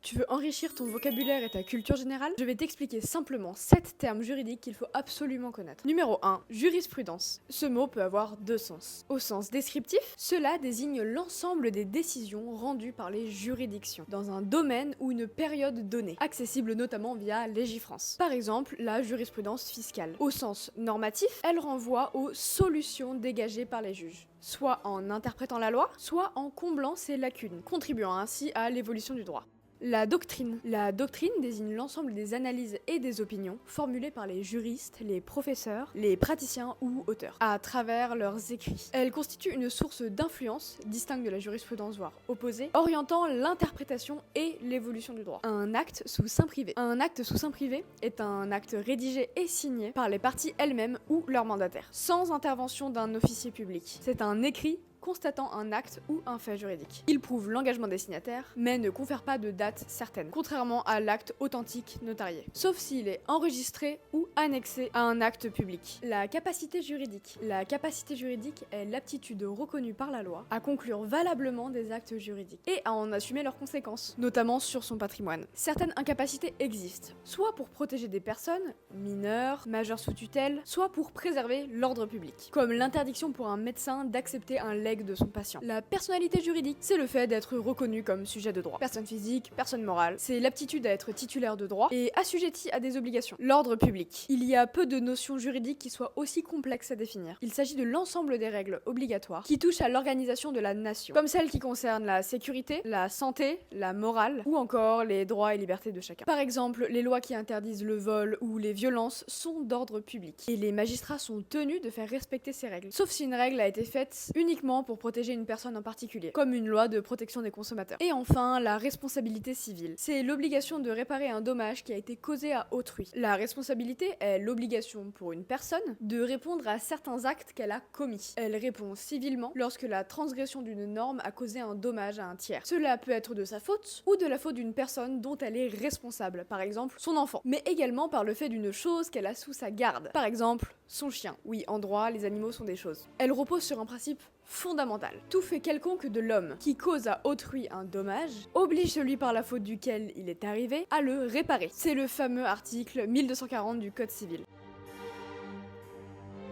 Tu veux enrichir ton vocabulaire et ta culture générale? Je vais t'expliquer simplement 7 termes juridiques qu'il faut absolument connaître. Numéro 1, jurisprudence. Ce mot peut avoir deux sens. Au sens descriptif, cela désigne l'ensemble des décisions rendues par les juridictions dans un domaine ou une période donnée, accessible notamment via Légifrance. Par exemple, la jurisprudence fiscale. Au sens normatif, elle renvoie aux solutions dégagées par les juges, soit en interprétant la loi, soit en comblant ses lacunes, contribuant ainsi à l'évolution du droit. La doctrine. La doctrine désigne l'ensemble des analyses et des opinions formulées par les juristes, les professeurs, les praticiens ou auteurs, à travers leurs écrits. Elle constitue une source d'influence, distincte de la jurisprudence voire opposée, orientant l'interprétation et l'évolution du droit. Un acte sous seing privé. Un acte sous seing privé est un acte rédigé et signé par les parties elles-mêmes ou leurs mandataires, sans intervention d'un officier public. C'est un écrit constatant un acte ou un fait juridique. Il prouve l'engagement des signataires, mais ne confère pas de date certaine, contrairement à l'acte authentique notarié, sauf s'il est enregistré ou annexé à un acte public. La capacité juridique. La capacité juridique est l'aptitude reconnue par la loi à conclure valablement des actes juridiques et à en assumer leurs conséquences, notamment sur son patrimoine. Certaines incapacités existent, soit pour protéger des personnes, mineurs, majeurs sous tutelle, soit pour préserver l'ordre public, comme l'interdiction pour un médecin d'accepter un legs de son patient. La personnalité juridique, c'est le fait d'être reconnu comme sujet de droit. Personne physique, personne morale, c'est l'aptitude à être titulaire de droit et assujetti à des obligations. L'ordre public. Il y a peu de notions juridiques qui soient aussi complexes à définir. Il s'agit de l'ensemble des règles obligatoires qui touchent à l'organisation de la nation, comme celles qui concernent la sécurité, la santé, la morale ou encore les droits et libertés de chacun. Par exemple, les lois qui interdisent le vol ou les violences sont d'ordre public et les magistrats sont tenus de faire respecter ces règles, sauf si une règle a été faite uniquement pour protéger une personne en particulier, comme une loi de protection des consommateurs. Et enfin, la responsabilité civile. C'est l'obligation de réparer un dommage qui a été causé à autrui. La responsabilité est l'obligation pour une personne de répondre à certains actes qu'elle a commis. Elle répond civilement lorsque la transgression d'une norme a causé un dommage à un tiers. Cela peut être de sa faute ou de la faute d'une personne dont elle est responsable, par exemple son enfant, mais également par le fait d'une chose qu'elle a sous sa garde, par exemple son chien. Oui, en droit, les animaux sont des choses. Elle repose sur un principe fondamental. Tout fait quelconque de l'homme qui cause à autrui un dommage oblige celui par la faute duquel il est arrivé à le réparer. C'est le fameux article 1240 du Code civil.